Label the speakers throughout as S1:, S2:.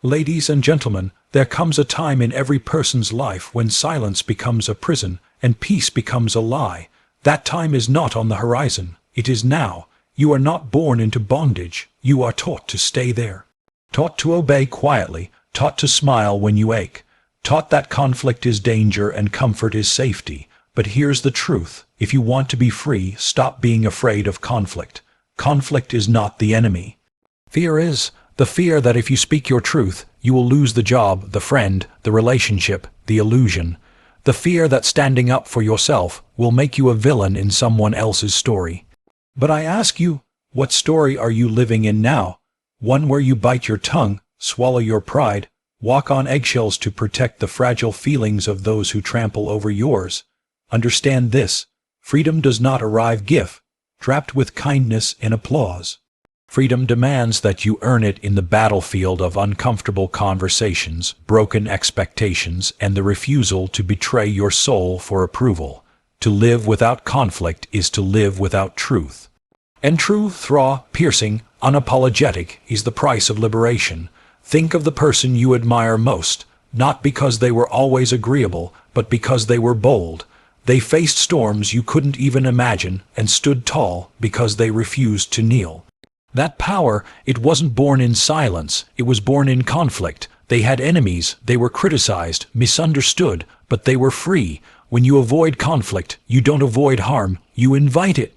S1: Ladies and gentlemen, there comes a time in every person's life when silence becomes a prison and peace becomes a lie. That time is not on the horizon. It is now. You are not born into bondage. You are taught to stay there. Taught to obey quietly. Taught to smile when you ache. Taught that conflict is danger and comfort is safety. But here's the truth. If you want to be free, stop being afraid of conflict. Conflict is not the enemy. Fear is. The fear that if you speak your truth, you will lose the job, the friend, the relationship, the illusion. The fear that standing up for yourself will make you a villain in someone else's story. But I ask you, what story are you living in now? One where you bite your tongue, swallow your pride, walk on eggshells to protect the fragile feelings of those who trample over yours. Understand this. Freedom does not arrive wrapped with kindness and applause. Freedom demands that you earn it in the battlefield of uncomfortable conversations, broken expectations, and the refusal to betray your soul for approval. To live without conflict is to live without truth. And truth, raw, piercing, unapologetic, is the price of liberation. Think of the person you admire most, not because they were always agreeable, but because they were bold. They faced storms you couldn't even imagine and stood tall because they refused to kneel. That power, it wasn't born in silence, it was born in conflict. They had enemies, they were criticized, misunderstood, but they were free. When you avoid conflict, you don't avoid harm, you invite it.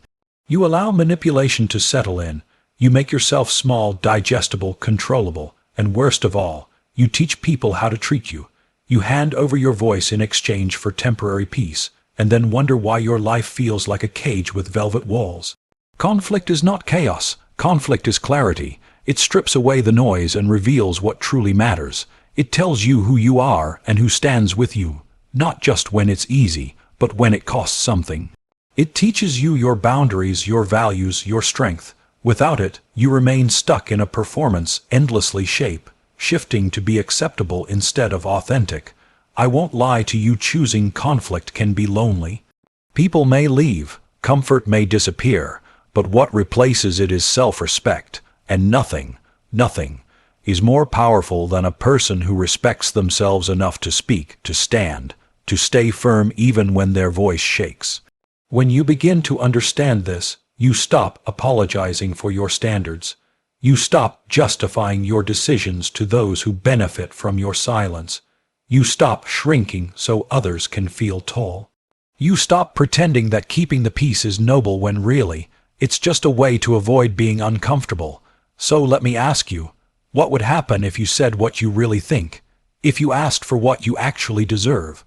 S1: You allow manipulation to settle in. You make yourself small, digestible, controllable. And worst of all, you teach people how to treat you. You hand over your voice in exchange for temporary peace, and then wonder why your life feels like a cage with velvet walls. Conflict is not chaos. Conflict is clarity. It strips away the noise and reveals what truly matters. It tells you who you are and who stands with you, not just when it's easy, but when it costs something. It teaches you your boundaries, your values, your strength. Without it, you remain stuck in a performance endlessly shifting to be acceptable instead of authentic. I won't lie to you, choosing conflict can be lonely. People may leave, comfort may disappear, but what replaces it is self-respect, and nothing is more powerful than a person who respects themselves enough to speak, to stand, to stay firm even when their voice shakes. When you begin to understand this, you stop apologizing for your standards. You stop justifying your decisions to those who benefit from your silence. You stop shrinking so others can feel tall. You stop pretending that keeping the peace is noble when really, it's just a way to avoid being uncomfortable. So let me ask you, what would happen if you said what you really think? If you asked for what you actually deserve?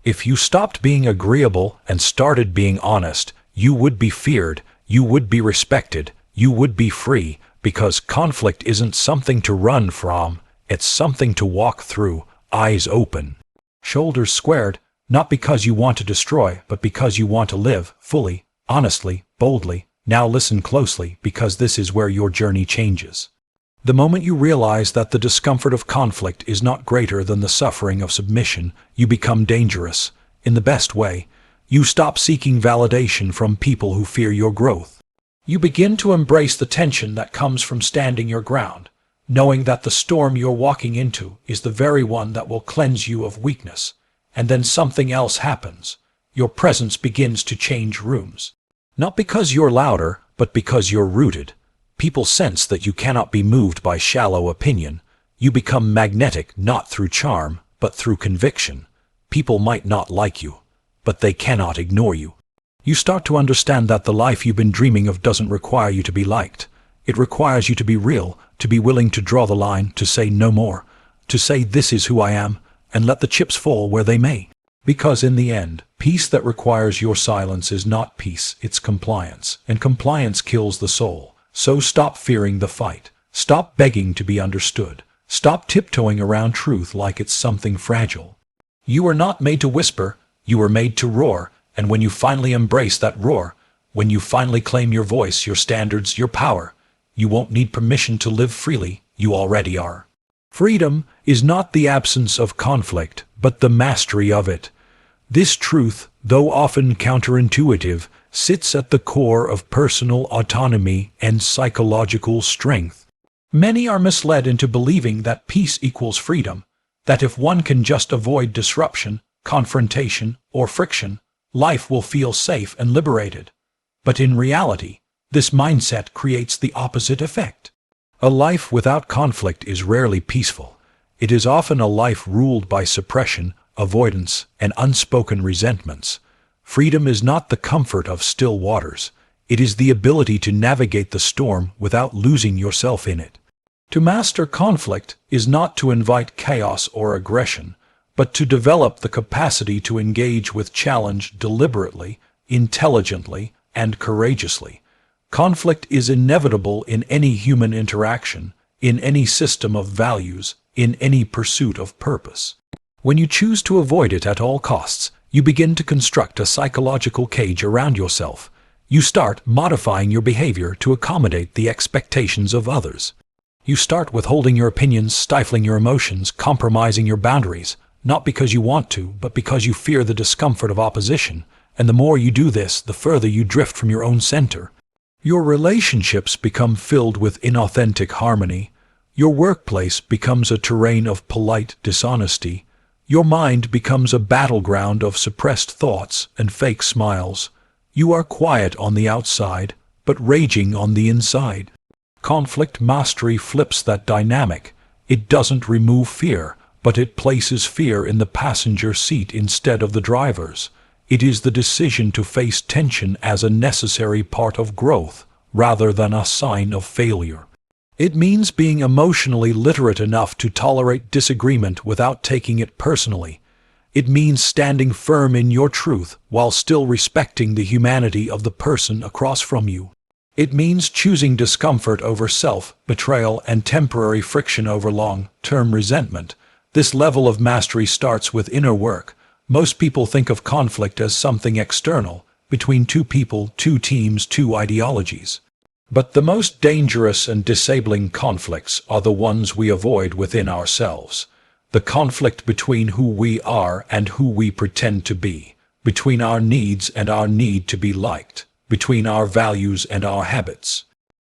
S1: If you stopped being agreeable and started being honest, you would be feared, you would be respected, you would be free, because conflict isn't something to run from, it's something to walk through, eyes open, shoulders squared, not because you want to destroy, but because you want to live, fully, honestly, boldly. Now listen closely, because this is where your journey changes. The moment you realize that the discomfort of conflict is not greater than the suffering of submission, you become dangerous. In the best way, you stop seeking validation from people who fear your growth. You begin to embrace the tension that comes from standing your ground, knowing that the storm you're walking into is the very one that will cleanse you of weakness. And then something else happens. Your presence begins to change rooms. Not because you're louder, but because you're rooted. People sense that you cannot be moved by shallow opinion. You become magnetic not through charm, but through conviction. People might not like you, but they cannot ignore you. You start to understand that the life you've been dreaming of doesn't require you to be liked. It requires you to be real, to be willing to draw the line, to say no more, to say this is who I am, and let the chips fall where they may. Because in the end, peace that requires your silence is not peace, it's compliance, and compliance kills the soul. So stop fearing the fight. Stop begging to be understood. Stop tiptoeing around truth like it's something fragile. You are not made to whisper, you were made to roar, and when you finally embrace that roar, when you finally claim your voice, your standards, your power, you won't need permission to live freely, you already are. Freedom is not the absence of conflict, but the mastery of it. This truth, though often counterintuitive, sits at the core of personal autonomy and psychological strength. Many are misled into believing that peace equals freedom, that if one can just avoid disruption, confrontation, or friction, life will feel safe and liberated. But in reality, this mindset creates the opposite effect. A life without conflict is rarely peaceful. It is often a life ruled by suppression, avoidance, and unspoken resentments. Freedom is not the comfort of still waters. It is the ability to navigate the storm without losing yourself in it. To master conflict is not to invite chaos or aggression, but to develop the capacity to engage with challenge deliberately, intelligently, and courageously. Conflict is inevitable in any human interaction, in any system of values, in any pursuit of purpose. When you choose to avoid it at all costs, you begin to construct a psychological cage around yourself. You start modifying your behavior to accommodate the expectations of others. You start withholding your opinions, stifling your emotions, compromising your boundaries, not because you want to, but because you fear the discomfort of opposition. And the more you do this, the further you drift from your own center. Your relationships become filled with inauthentic harmony. Your workplace becomes a terrain of polite dishonesty. Your mind becomes a battleground of suppressed thoughts and fake smiles. You are quiet on the outside, but raging on the inside. Conflict mastery flips that dynamic. It doesn't remove fear, but it places fear in the passenger seat instead of the driver's. It is the decision to face tension as a necessary part of growth, rather than a sign of failure. It means being emotionally literate enough to tolerate disagreement without taking it personally. It means standing firm in your truth while still respecting the humanity of the person across from you. It means choosing discomfort over self-betrayal and temporary friction over long-term resentment. This level of mastery starts with inner work. Most people think of conflict as something external, between two people, two teams, two ideologies. But the most dangerous and disabling conflicts are the ones we avoid within ourselves. The conflict between who we are and who we pretend to be, between our needs and our need to be liked, between our values and our habits.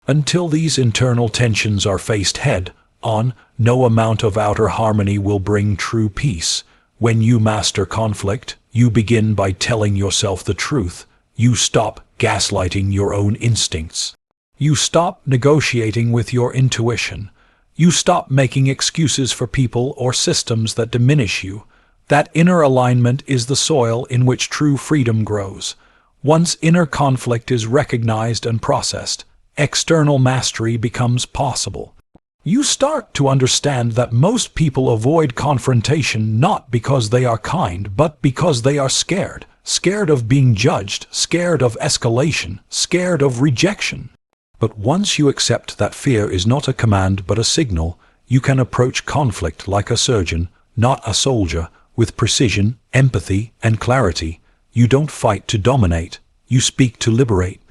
S1: Until these internal tensions are faced head-on, no amount of outer harmony will bring true peace. When you master conflict, you begin by telling yourself the truth. You stop gaslighting your own instincts. You stop negotiating with your intuition. You stop making excuses for people or systems that diminish you. That inner alignment is the soil in which true freedom grows. Once inner conflict is recognized and processed, external mastery becomes possible. You start to understand that most people avoid confrontation not because they are kind, but because they are scared. Scared of being judged, scared of escalation, scared of rejection. But once you accept that fear is not a command but a signal, you can approach conflict like a surgeon, not a soldier, with precision, empathy, and clarity. You don't fight to dominate, you speak to liberate.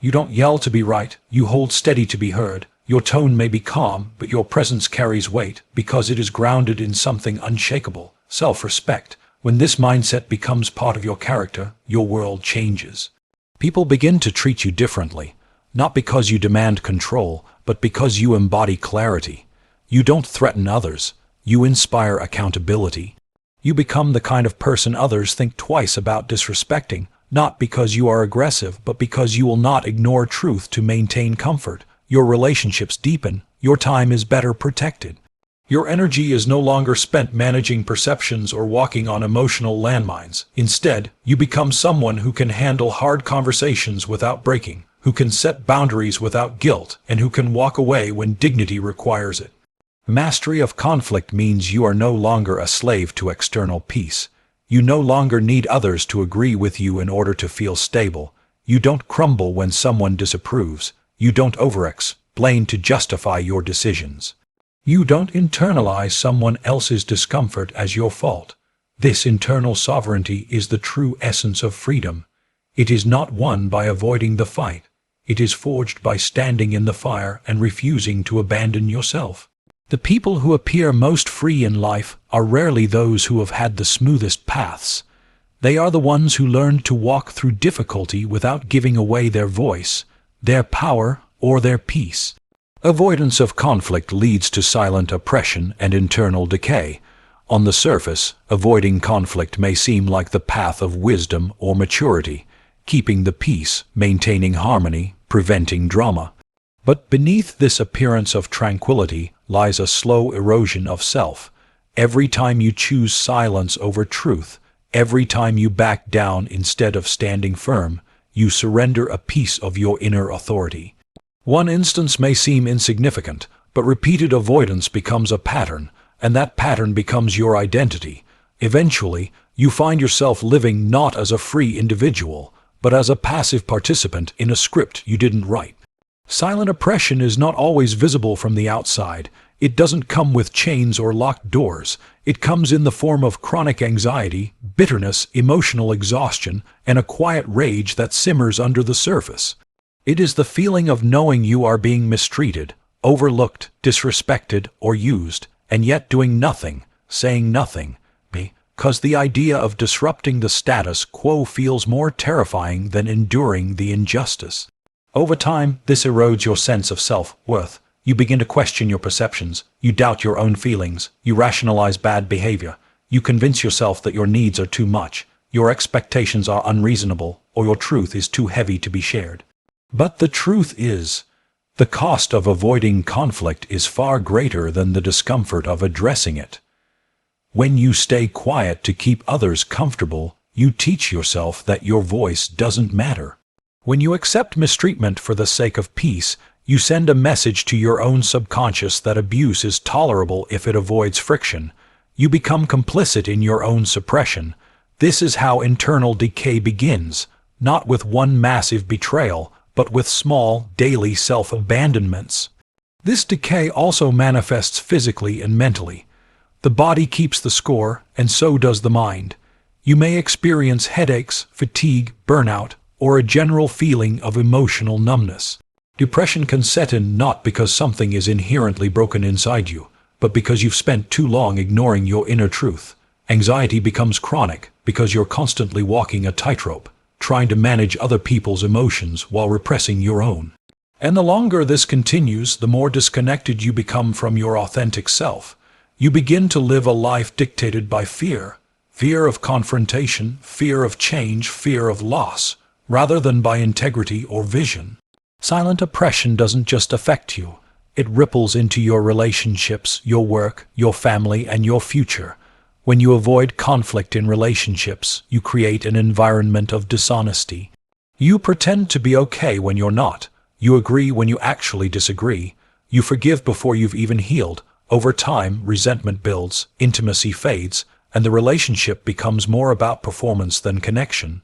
S1: You don't yell to be right, you hold steady to be heard. Your tone may be calm, but your presence carries weight because it is grounded in something unshakable, self-respect. When this mindset becomes part of your character, your world changes. People begin to treat you differently, not because you demand control, but because you embody clarity. You don't threaten others, you inspire accountability. You become the kind of person others think twice about disrespecting, not because you are aggressive, but because you will not ignore truth to maintain comfort. Your relationships deepen, your time is better protected. Your energy is no longer spent managing perceptions or walking on emotional landmines. Instead, you become someone who can handle hard conversations without breaking, who can set boundaries without guilt, and who can walk away when dignity requires it. Mastery of conflict means you are no longer a slave to external peace. You no longer need others to agree with you in order to feel stable. You don't crumble when someone disapproves. You don't over-explain to justify your decisions. You don't internalize someone else's discomfort as your fault. This internal sovereignty is the true essence of freedom. It is not won by avoiding the fight. It is forged by standing in the fire and refusing to abandon yourself. The people who appear most free in life are rarely those who have had the smoothest paths. They are the ones who learned to walk through difficulty without giving away their voice, their power, or their peace. Avoidance of conflict leads to silent oppression and internal decay. On the surface, avoiding conflict may seem like the path of wisdom or maturity, keeping the peace, maintaining harmony, preventing drama. But beneath this appearance of tranquility lies a slow erosion of self. Every time you choose silence over truth, every time you back down instead of standing firm, you surrender a piece of your inner authority. One instance may seem insignificant, but repeated avoidance becomes a pattern, and that pattern becomes your identity. Eventually, you find yourself living not as a free individual, but as a passive participant in a script you didn't write. Silent oppression is not always visible from the outside. It doesn't come with chains or locked doors. It comes in the form of chronic anxiety, bitterness, emotional exhaustion, and a quiet rage that simmers under the surface. It is the feeling of knowing you are being mistreated, overlooked, disrespected, or used, and yet doing nothing, saying nothing, because the idea of disrupting the status quo feels more terrifying than enduring the injustice. Over time, this erodes your sense of self-worth. You begin to question your perceptions, you doubt your own feelings, you rationalize bad behavior, you convince yourself that your needs are too much, your expectations are unreasonable, or your truth is too heavy to be shared. But the truth is, the cost of avoiding conflict is far greater than the discomfort of addressing it. When you stay quiet to keep others comfortable, you teach yourself that your voice doesn't matter. When you accept mistreatment for the sake of peace, you send a message to your own subconscious that abuse is tolerable if it avoids friction. You become complicit in your own suppression. This is how internal decay begins, not with one massive betrayal, but with small, daily self-abandonments. This decay also manifests physically and mentally. The body keeps the score, and so does the mind. You may experience headaches, fatigue, burnout, or a general feeling of emotional numbness. Depression can set in not because something is inherently broken inside you, but because you've spent too long ignoring your inner truth. Anxiety becomes chronic because you're constantly walking a tightrope, trying to manage other people's emotions while repressing your own. And the longer this continues, the more disconnected you become from your authentic self. You begin to live a life dictated by fear. Fear of confrontation, fear of change, fear of loss, rather than by integrity or vision. Silent oppression doesn't just affect you. It ripples into your relationships, your work, your family, and your future. When you avoid conflict in relationships, you create an environment of dishonesty. You pretend to be okay when you're not. You agree when you actually disagree. You forgive before you've even healed. Over time, resentment builds, intimacy fades, and the relationship becomes more about performance than connection.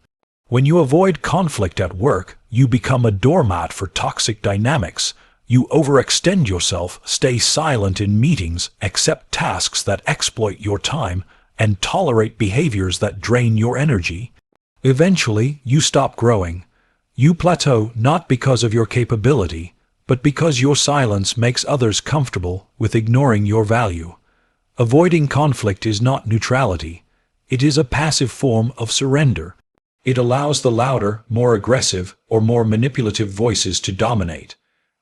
S1: When you avoid conflict at work, you become a doormat for toxic dynamics. You overextend yourself, stay silent in meetings, accept tasks that exploit your time, and tolerate behaviors that drain your energy. Eventually, you stop growing. You plateau not because of your capability, but because your silence makes others comfortable with ignoring your value. Avoiding conflict is not neutrality. It is a passive form of surrender. It allows the louder, more aggressive, or more manipulative voices to dominate.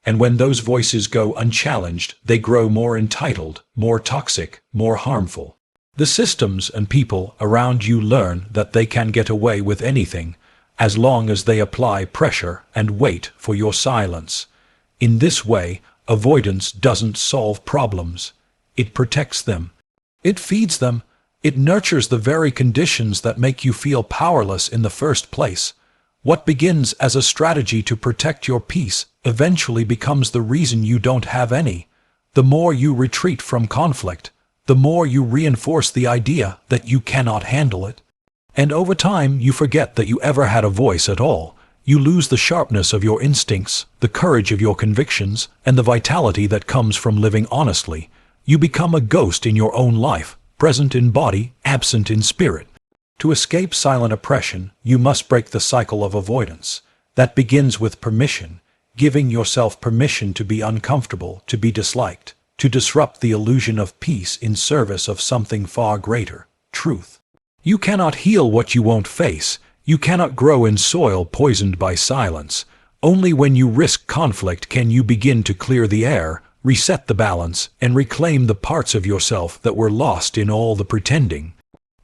S1: And when those voices go unchallenged, they grow more entitled, more toxic, more harmful. The systems and people around you learn that they can get away with anything, as long as they apply pressure and wait for your silence. In this way, avoidance doesn't solve problems. It protects them. It feeds them. It nurtures the very conditions that make you feel powerless in the first place. What begins as a strategy to protect your peace eventually becomes the reason you don't have any. The more you retreat from conflict, the more you reinforce the idea that you cannot handle it. And over time, you forget that you ever had a voice at all. You lose the sharpness of your instincts, the courage of your convictions, and the vitality that comes from living honestly. You become a ghost in your own life, present in body, absent in spirit. To escape silent oppression, you must break the cycle of avoidance. That begins with permission, giving yourself permission to be uncomfortable, to be disliked, to disrupt the illusion of peace in service of something far greater, truth. You cannot heal what you won't face. You cannot grow in soil poisoned by silence. Only when you risk conflict can you begin to clear the air, reset the balance, and reclaim the parts of yourself that were lost in all the pretending.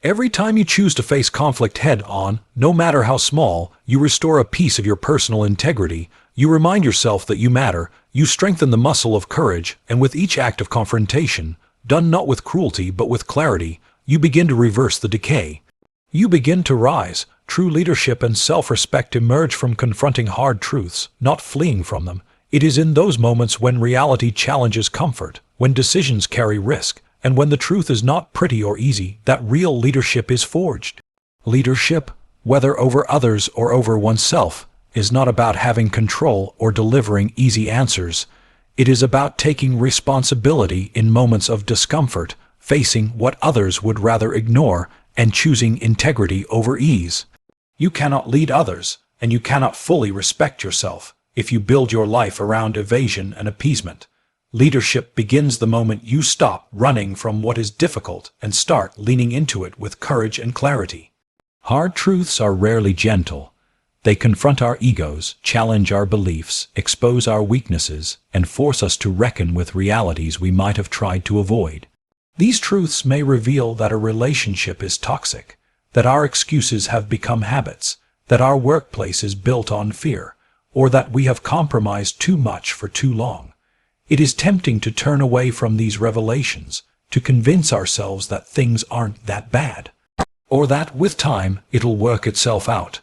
S1: Every time you choose to face conflict head-on, no matter how small, you restore a piece of your personal integrity, you remind yourself that you matter, you strengthen the muscle of courage, and with each act of confrontation, done not with cruelty but with clarity, you begin to reverse the decay. You begin to rise. True leadership and self-respect emerge from confronting hard truths, not fleeing from them. It is in those moments when reality challenges comfort, when decisions carry risk, and when the truth is not pretty or easy, that real leadership is forged. Leadership, whether over others or over oneself, is not about having control or delivering easy answers. It is about taking responsibility in moments of discomfort, facing what others would rather ignore, and choosing integrity over ease. You cannot lead others, and you cannot fully respect yourself, if you build your life around evasion and appeasement. Leadership begins the moment you stop running from what is difficult and start leaning into it with courage and clarity. Hard truths are rarely gentle. They confront our egos, challenge our beliefs, expose our weaknesses, and force us to reckon with realities we might have tried to avoid. These truths may reveal that a relationship is toxic, that our excuses have become habits, that our workplace is built on fear, or that we have compromised too much for too long. It is tempting to turn away from these revelations, to convince ourselves that things aren't that bad, or that with time it'll work itself out.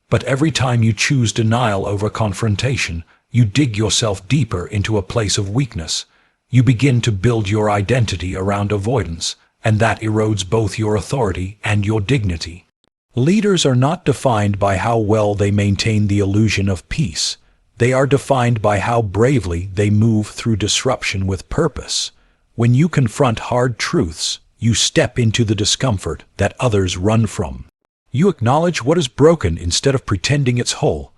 S1: But every time you choose denial over confrontation, you dig yourself deeper into a place of weakness. You begin to build your identity around avoidance, and that erodes both your authority and your dignity. Leaders are not defined by how well they maintain the illusion of peace. They are defined by how bravely they move through disruption with purpose. When you confront hard truths, you step into the discomfort that others run from. You acknowledge what is broken instead of pretending it's whole.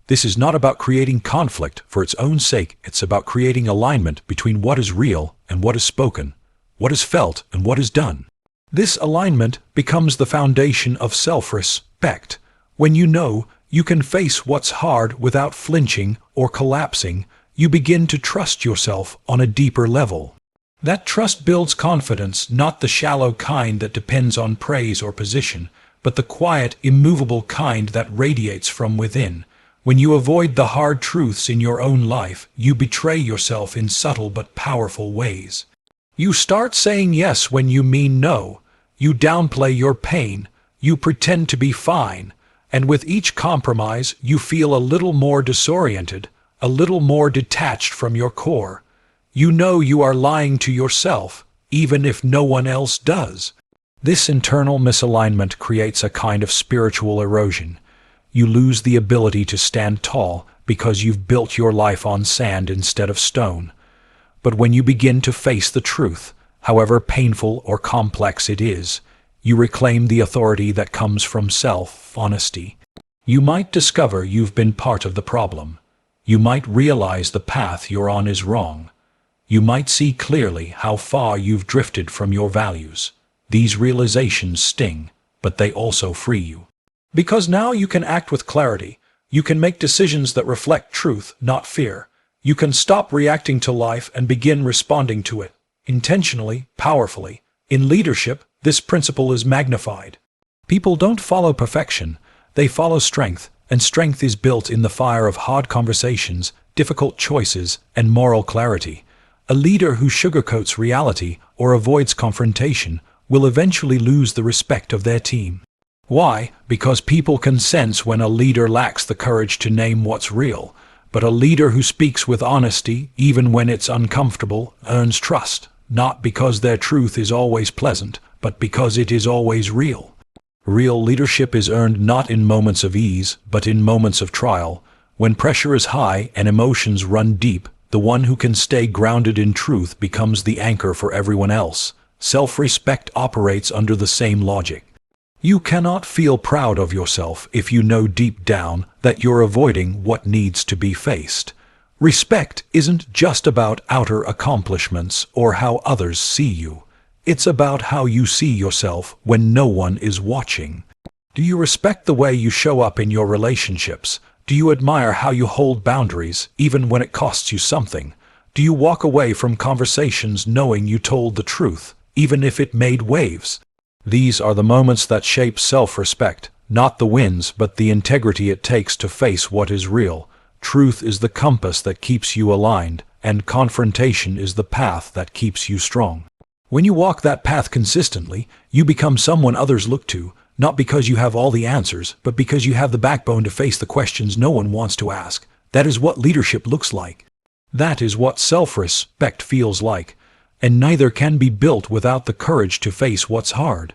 S1: This is not about creating conflict for its own sake. It's about creating alignment between what is real and what is spoken, what is felt and what is done. This alignment becomes the foundation of self-respect. When you know you can face what's hard without flinching or collapsing, you begin to trust yourself on a deeper level. That trust builds confidence, not the shallow kind that depends on praise or position, but the quiet, immovable kind that radiates from within. When you avoid the hard truths in your own life, you betray yourself in subtle but powerful ways. You start saying yes when you mean no. You downplay your pain. You pretend to be fine. And with each compromise, you feel a little more disoriented, a little more detached from your core. You know you are lying to yourself, even if no one else does. This internal misalignment creates a kind of spiritual erosion. You lose the ability to stand tall because you've built your life on sand instead of stone. But when you begin to face the truth, however painful or complex it is, you reclaim the authority that comes from self-honesty. You might discover you've been part of the problem. You might realize the path you're on is wrong. You might see clearly how far you've drifted from your values. These realizations sting, but they also free you. Because now you can act with clarity. You can make decisions that reflect truth, not fear. You can stop reacting to life and begin responding to it, intentionally, powerfully. In leadership, this principle is magnified. People don't follow perfection, they follow strength, and strength is built in the fire of hard conversations, difficult choices, and moral clarity. A leader who sugarcoats reality or avoids confrontation will eventually lose the respect of their team. Why? Because people can sense when a leader lacks the courage to name what's real, but a leader who speaks with honesty, even when it's uncomfortable, earns trust, not because their truth is always pleasant, but because it is always real. Real leadership is earned not in moments of ease, but in moments of trial. When pressure is high and emotions run deep, the one who can stay grounded in truth becomes the anchor for everyone else. Self-respect operates under the same logic. You cannot feel proud of yourself if you know deep down that you're avoiding what needs to be faced. Respect isn't just about outer accomplishments or how others see you. It's about how you see yourself when no one is watching. Do you respect the way you show up in your relationships? Do you admire how you hold boundaries, even when it costs you something? Do you walk away from conversations knowing you told the truth, even if it made waves? These are the moments that shape self-respect, not the wins, but the integrity it takes to face what is real. Truth is the compass that keeps you aligned, and confrontation is the path that keeps you strong. When you walk that path consistently, you become someone others look to, not because you have all the answers, but because you have the backbone to face the questions no one wants to ask. That is what leadership looks like. That is what self-respect feels like. And neither can be built without the courage to face what's hard.